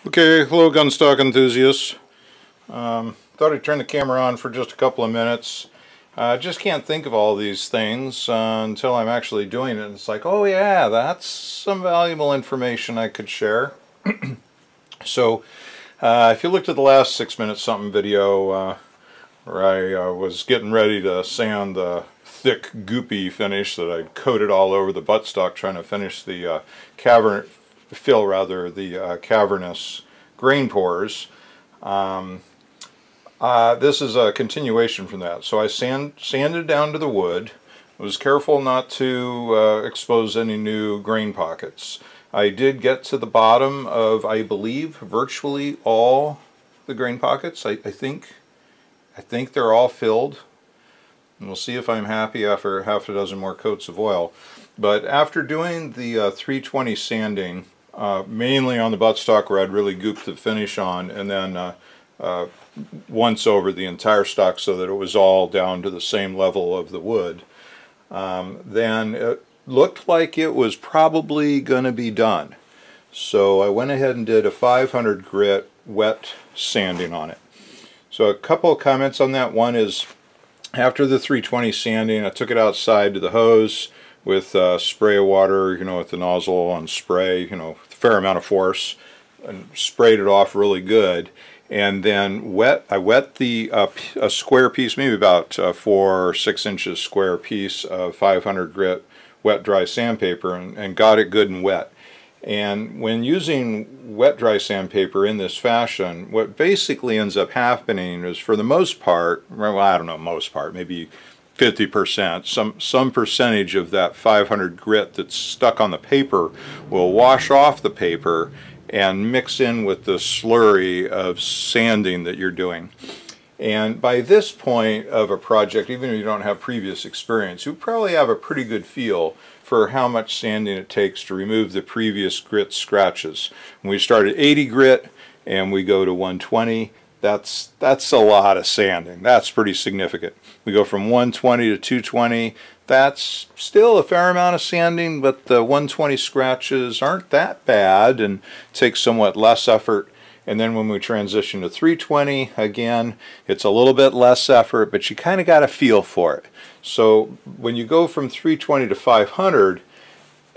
Okay, hello gunstock enthusiasts. Thought I'd turn the camera on for just a couple of minutes. Just can't think of all these things until I'm actually doing it. It's like, oh yeah, that's some valuable information I could share. So, if you looked at the last 6 minutes something video where I was getting ready to sand the thick goopy finish that I'd coated all over the buttstock trying to finish the cavernous grain pores. This is a continuation from that. So I sanded down to the wood. I was careful not to expose any new grain pockets. I did get to the bottom of, I believe, virtually all the grain pockets. I think they're all filled. And we'll see if I'm happy after half a dozen more coats of oil. But after doing the 320 sanding, mainly on the buttstock where I'd really gooped the finish on, and then once over the entire stock so that it was all down to the same level of the wood, then it looked like it was probably going to be done. So I went ahead and did a 500 grit wet sanding on it. So a couple of comments on that. One is, after the 320 sanding, I took it outside to the hose with spray of water, with the nozzle on spray, a fair amount of force, and sprayed it off really good. And then I wet the a square piece, maybe about 4 or 6 inches square piece of 500 grit wet dry sandpaper, and got it good and wet. And when using wet dry sandpaper in this fashion, what basically ends up happening is, for the most part, well, I don't know, most part, maybe 50%, some percentage of that 500 grit that's stuck on the paper will wash off the paper and mix in with the slurry of sanding that you're doing. And by this point of a project, even if you don't have previous experience, you probably have a pretty good feel for how much sanding it takes to remove the previous grit scratches. When we start at 80 grit and we go to 120, that's a lot of sanding. That's pretty significant. We go from 120 to 220. That's still a fair amount of sanding, but the 120 scratches aren't that bad and take somewhat less effort. And then when we transition to 320, again, it's a little bit less effort, but you kind of got a feel for it. So when you go from 320 to 500,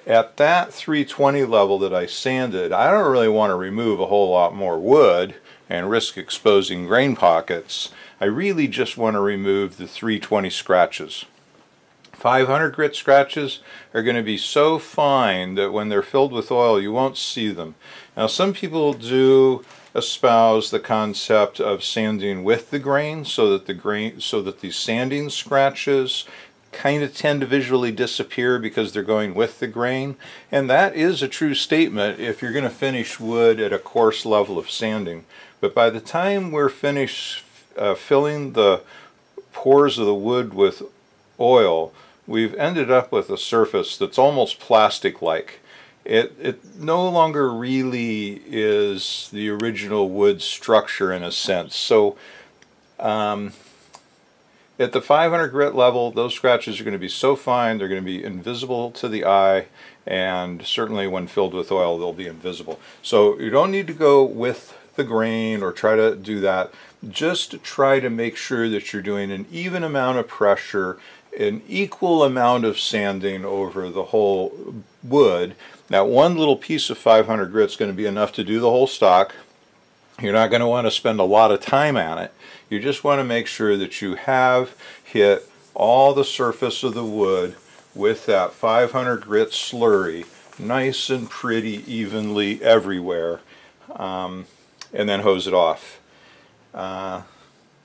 at that 320 level that I sanded, I don't really want to remove a whole lot more wood and risk exposing grain pockets. I really just want to remove the 320 scratches. 500 grit scratches are going to be so fine that when they're filled with oil you won't see them. Now, some people do espouse the concept of sanding with the grain so that the sanding scratches kind of tend to visually disappear because they're going with the grain, and that is a true statement if you're going to finish wood at a coarse level of sanding. But by the time we're finished filling the pores of the wood with oil, we've ended up with a surface that's almost plastic-like. It no longer really is the original wood structure in a sense. So at the 500 grit level, those scratches are going to be so fine, they're going to be invisible to the eye, and certainly when filled with oil, they'll be invisible. So you don't need to go with the grain or try to do that. Just try to make sure that you're doing an even amount of pressure, an equal amount of sanding over the whole wood. That one little piece of 500 grit is going to be enough to do the whole stock. You're not going to want to spend a lot of time on it. You just want to make sure that you have hit all the surface of the wood with that 500 grit slurry nice and pretty evenly everywhere, and then hose it off.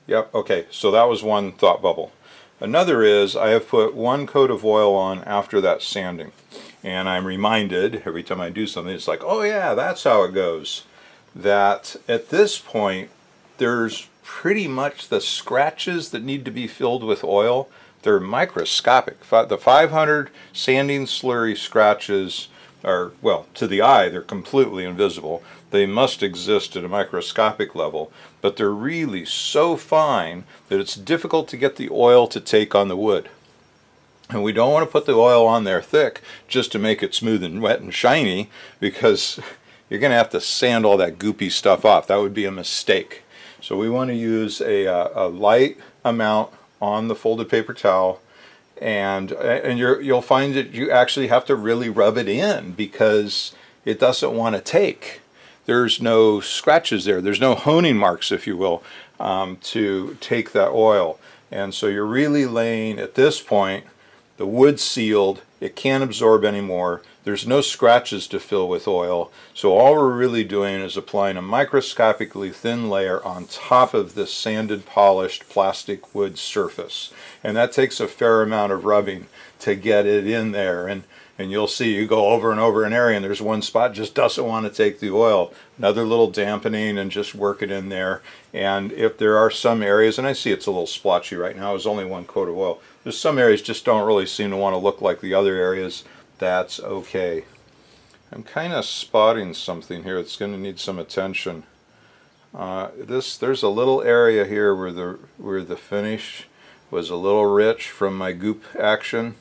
Yep, okay, so that was one thought bubble. Another is, I have put one coat of oil on after that sanding, and I'm reminded every time I do something, it's like, oh yeah, that's how it goes, that at this point there's pretty much the scratches that need to be filled with oil, they're microscopic. The 500 sanding slurry scratches are, well, to the eye they're completely invisible. They must exist at a microscopic level, but they're really so fine that it's difficult to get the oil to take on the wood. And we don't want to put the oil on there thick just to make it smooth and wet and shiny, because you're going to have to sand all that goopy stuff off. That would be a mistake. So we want to use a light amount on the folded paper towel, and you'll find that you actually have to really rub it in because it doesn't want to take. There's no scratches there. There's no honing marks, if you will, to take that oil. And so you're really laying, at this point, the wood's sealed. It can't absorb anymore. There's no scratches to fill with oil. So all we're really doing is applying a microscopically thin layer on top of this sanded, polished plastic wood surface. And that takes a fair amount of rubbing to get it in there. And you'll see, you go over and over an area and there's one spot just doesn't want to take the oil. Another little dampening and just work it in there. And if there are some areas, and I see it's a little splotchy right now, it's only one coat of oil. There's some areas just don't really seem to want to look like the other areas. That's okay. I'm kind of spotting something here that's going to need some attention. There's a little area here where the finish was a little rich from my goop action,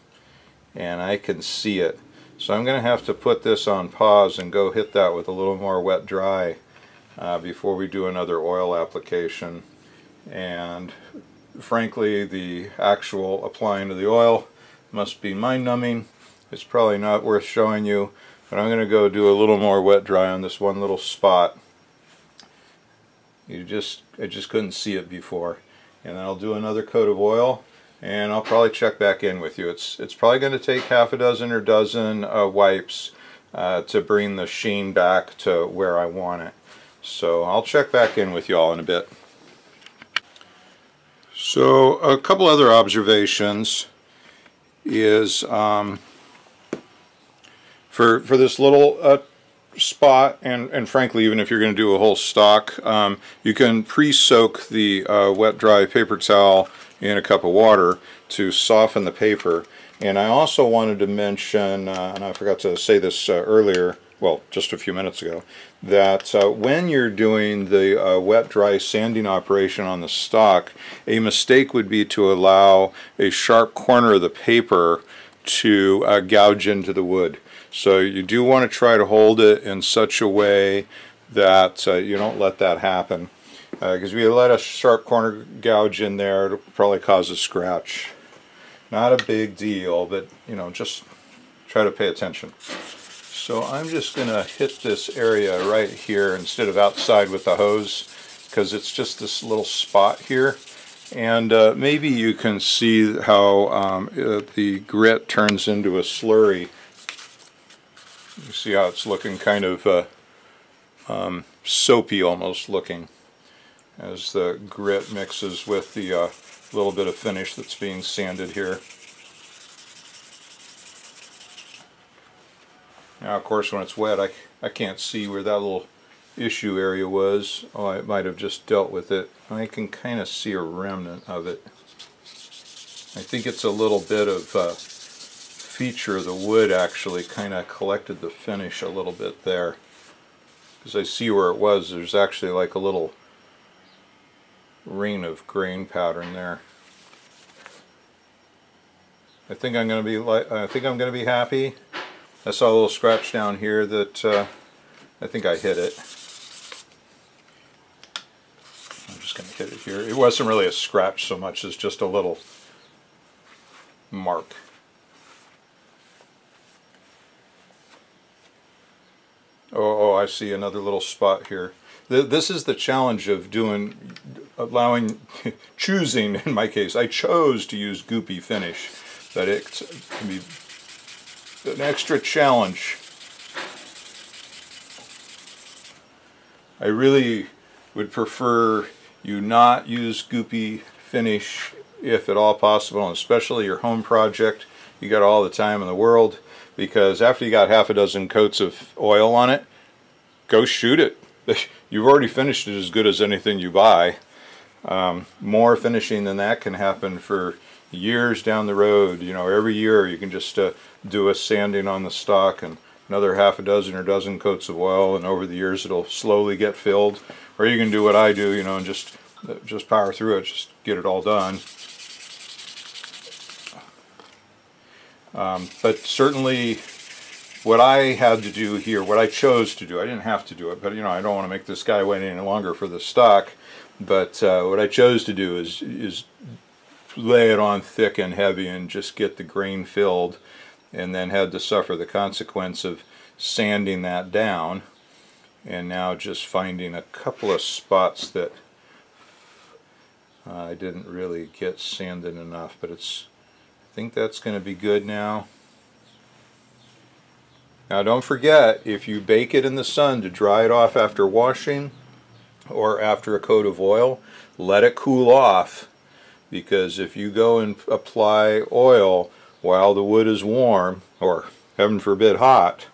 and I can see it. So I'm going to have to put this on pause and go hit that with a little more wet dry before we do another oil application. And frankly, the actual applying of the oil must be mind-numbing. It's probably not worth showing you, but I'm going to go do a little more wet dry on this one little spot. I just couldn't see it before. And then I'll do another coat of oil, and I'll probably check back in with you. It's probably going to take half a dozen or dozen wipes to bring the sheen back to where I want it. So I'll check back in with you all in a bit. So a couple other observations is for this little spot, and frankly, even if you're going to do a whole stock, you can pre-soak the wet dry paper towel in a cup of water to soften the paper. And I also wanted to mention, and I forgot to say this earlier, well, just a few minutes ago, that when you're doing the wet dry sanding operation on the stock, a mistake would be to allow a sharp corner of the paper to gouge into the wood. So you do want to try to hold it in such a way that you don't let that happen. Because if you let a sharp corner gouge in there, it'll probably cause a scratch. Not a big deal, but you know, just try to pay attention. So I'm just going to hit this area right here instead of outside with the hose, because it's just this little spot here. And maybe you can see how the grit turns into a slurry. You see how it's looking kind of soapy almost looking as the grit mixes with the little bit of finish that's being sanded here. Now of course when it's wet I can't see where that little issue area was. Oh, I might have just dealt with it. I can kind of see a remnant of it. I think it's a little bit of feature. The wood actually kind of collected the finish a little bit there, because I see where it was. There's actually like a little ring of grain pattern there. I think I'm going to be happy. I saw a little scratch down here that I think I hit it. I'm just going to hit it here. It wasn't really a scratch so much as just a little mark. Oh, I see another little spot here. This is the challenge of choosing, in my case, I chose to use goopy finish, that it can be an extra challenge. I really would prefer you not use goopy finish if at all possible, and especially your home project. You got all the time in the world, because after you got half a dozen coats of oil on it, go shoot it. You've already finished it as good as anything you buy. More finishing than that can happen for years down the road. You know, every year you can just do a sanding on the stock and another half a dozen or dozen coats of oil, and over the years it'll slowly get filled. Or you can do what I do, you know, and just power through it, just get it all done. But certainly what I had to do here, what I chose to do, I didn't have to do it, but you know, I don't want to make this guy wait any longer for the stock. But what I chose to do is lay it on thick and heavy and just get the grain filled, and then had to suffer the consequence of sanding that down, and now just finding a couple of spots that I didn't really get sanded enough, but I think that's going to be good now. Now don't forget, if you bake it in the sun to dry it off after washing or after a coat of oil, let it cool off, because if you go and apply oil while the wood is warm, or heaven forbid hot,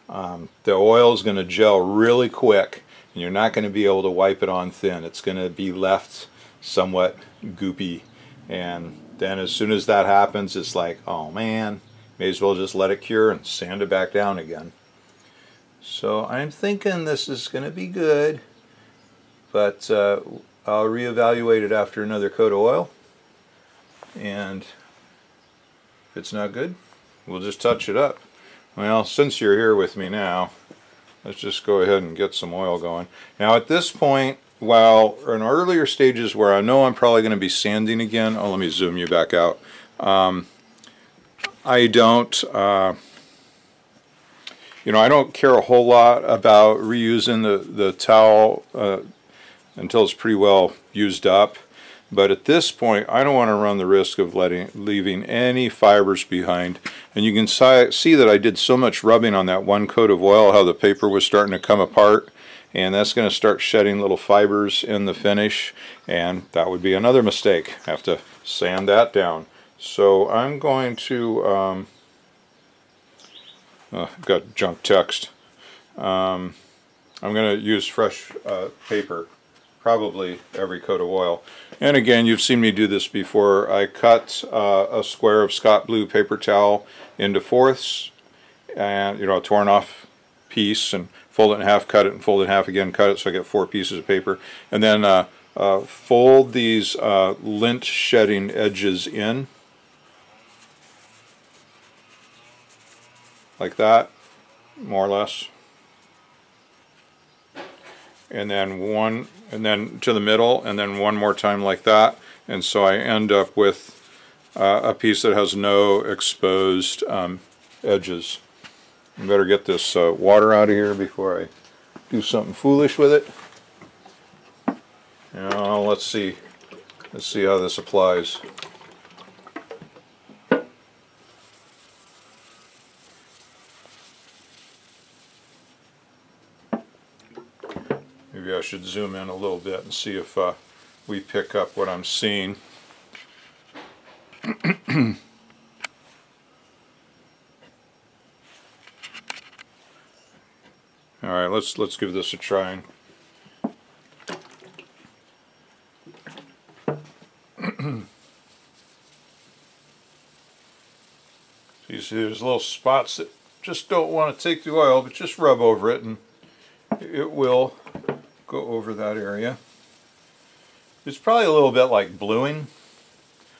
the oil is going to gel really quick and you're not going to be able to wipe it on thin. It's going to be left somewhat goopy, and then as soon as that happens, it's like, oh man, may as well just let it cure and sand it back down again. So I'm thinking this is going to be good, but I'll reevaluate it after another coat of oil, and if it's not good, we'll just touch it up. Well, since you're here with me now, let's just go ahead and get some oil going. Now at this point, while in earlier stages where I know I'm probably going to be sanding again, oh, let me zoom you back out. I don't, you know, I don't care a whole lot about reusing the towel until it's pretty well used up. But at this point, I don't want to run the risk of leaving any fibers behind. And you can see that I did so much rubbing on that one coat of oil, how the paper was starting to come apart. And that's going to start shedding little fibers in the finish. And that would be another mistake. Have to sand that down. So I'm going to, got junk text. I'm going to use fresh paper, probably every coat of oil. And again, you've seen me do this before. I cut a square of Scott Blue paper towel into fourths, and a torn off piece, and fold it in half, cut it, and fold it in half again, cut it, so I get 4 pieces of paper. And then fold these lint shedding edges in, like that, more or less. And then to the middle, and then one more time like that, and so I end up with a piece that has no exposed edges. I better get this water out of here before I do something foolish with it. Now let's see how this applies. Maybe I should zoom in a little bit and see if we pick up what I'm seeing. All right, let's give this a try. So you see there's little spots that just don't want to take the oil, but just rub over it and it will go over that area. It's probably a little bit like bluing,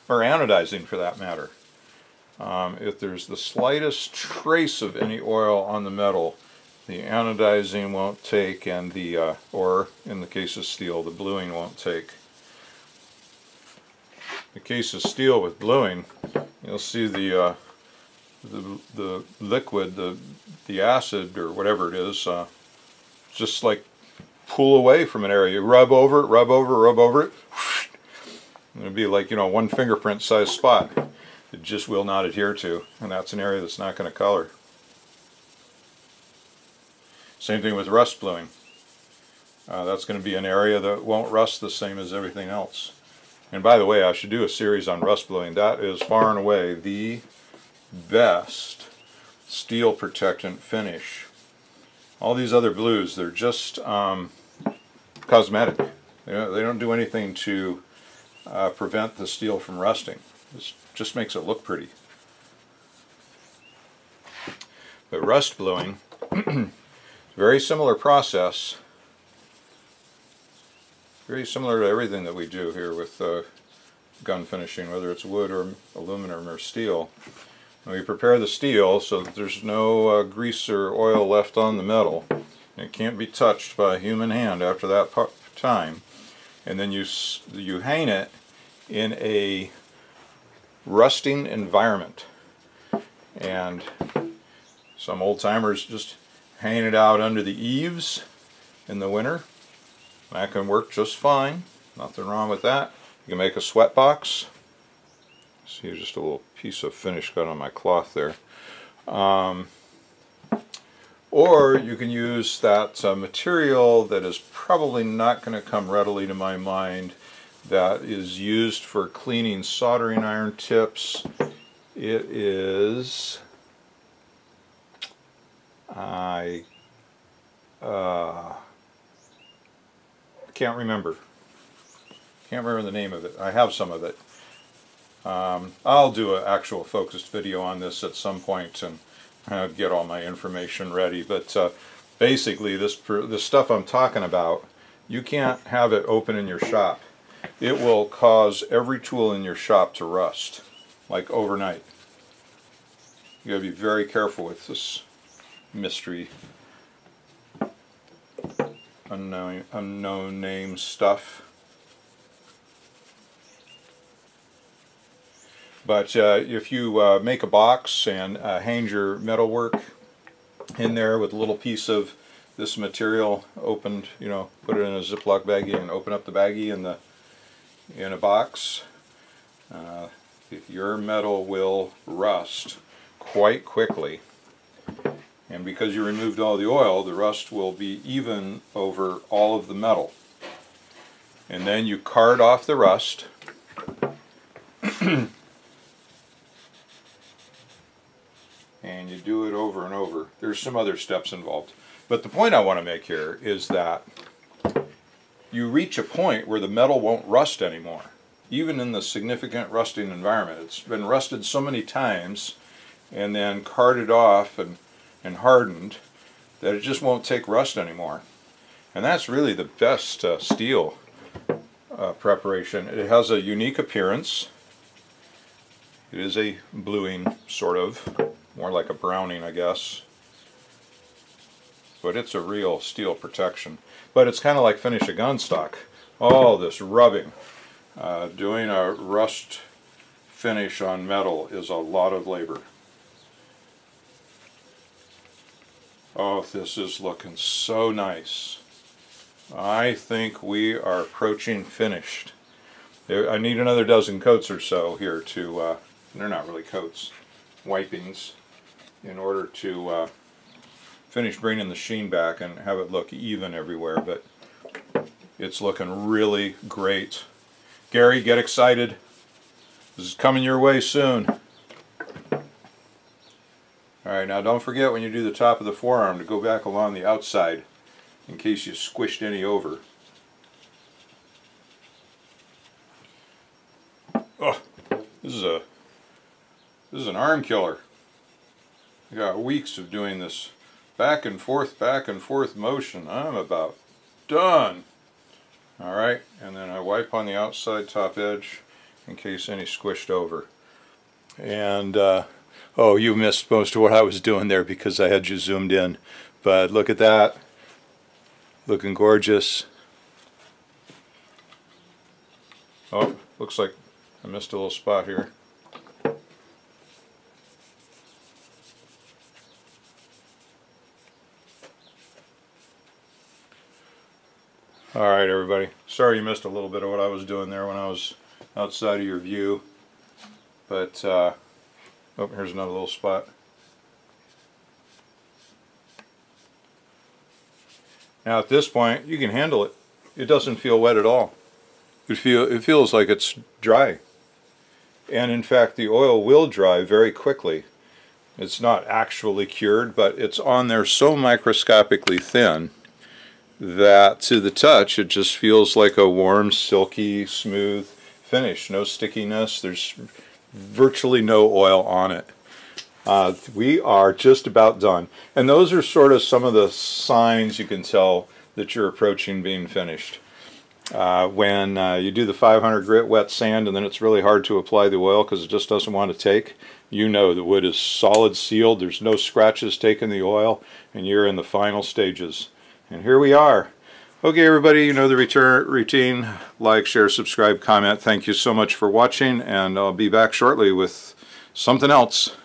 or anodizing for that matter. If there's the slightest trace of any oil on the metal, the anodizing won't take, and or in the case of steel, the bluing won't take. In the case of steel with bluing, you'll see the liquid, the acid or whatever it is, just like pull away from an area. You rub over it, rub over it. It'll be like, one fingerprint size spot. It just will not adhere to, and that's an area that's not going to color. Same thing with rust bluing. That's going to be an area that won't rust the same as everything else. And by the way, I should do a series on rust bluing. That is far and away the best steel protectant finish. All these other blues, they're just cosmetic. They don't do anything to prevent the steel from rusting. It just makes it look pretty. But rust bluing, very similar process. Very similar to everything that we do here with gun finishing, whether it's wood or aluminum or steel. We prepare the steel so that there's no grease or oil left on the metal. It can't be touched by a human hand after that time. And then you hang it in a rusting environment. And some old timers just hang it out under the eaves in the winter. That can work just fine. Nothing wrong with that. You can make a sweat box. See, just a little piece of finish got on my cloth there. Or you can use that material that is probably not going to come readily to my mind, that is used for cleaning soldering iron tips. It is, I can't remember. Can't remember the name of it. I have some of it. I'll do an actual focused video on this at some point and get all my information ready. But basically, this stuff I'm talking about, you can't have it open in your shop. It will cause every tool in your shop to rust, like overnight. You gotta be very careful with this mystery, unknown name stuff. But if you make a box and hang your metalwork in there with a little piece of this material opened, you know, put it in a Ziploc baggie and open up the baggie in a box, your metal will rust quite quickly. And because you removed all the oil, the rust will be even over all of the metal. And then you card off the rust. And you do it over and over. There's some other steps involved. But the point I want to make here is that you reach a point where the metal won't rust anymore. Even in the significant rusting environment. It's been rusted so many times and then carded off and hardened that it just won't take rust anymore. And that's really the best steel preparation. It has a unique appearance. It is a bluing, sort of. More like a browning, I guess. But it's a real steel protection. But it's kind of like finish a gun stock. All this rubbing. Doing a rust finish on metal is a lot of labor. Oh, this is looking so nice. I think we are approaching finished. I need another dozen coats or so here to, they're not really coats, wipings, in order to finish bringing the sheen back and have it look even everywhere. But it's looking really great. Gary, get excited. This is coming your way soon. Alright, now don't forget when you do the top of the forearm to go back along the outside in case you squished any over. Oh, this is an arm killer. I got weeks of doing this back and forth motion. I'm about done. Alright, and then I wipe on the outside top edge in case any squished over. And oh, you missed most of what I was doing there because I had you zoomed in. But look at that. Looking gorgeous. Oh, looks like I missed a little spot here. Alright everybody, sorry you missed a little bit of what I was doing there when I was outside of your view. But, oh, here's another little spot. Now at this point, you can handle it. It doesn't feel wet at all. It feels like it's dry. And in fact, the oil will dry very quickly. It's not actually cured, but it's on there so microscopically thin that to the touch it just feels like a warm, silky, smooth finish. No stickiness. There's virtually no oil on it. We are just about done. And those are sort of some of the signs you can tell that you're approaching being finished. When you do the 500 grit wet sand and then it's really hard to apply the oil because it just doesn't want to take, you know the wood is solid sealed, there's no scratches taking the oil, and you're in the final stages. And here we are. Okay everybody, you know the routine. Like, share, subscribe, comment. Thank you so much for watching, and I'll be back shortly with something else.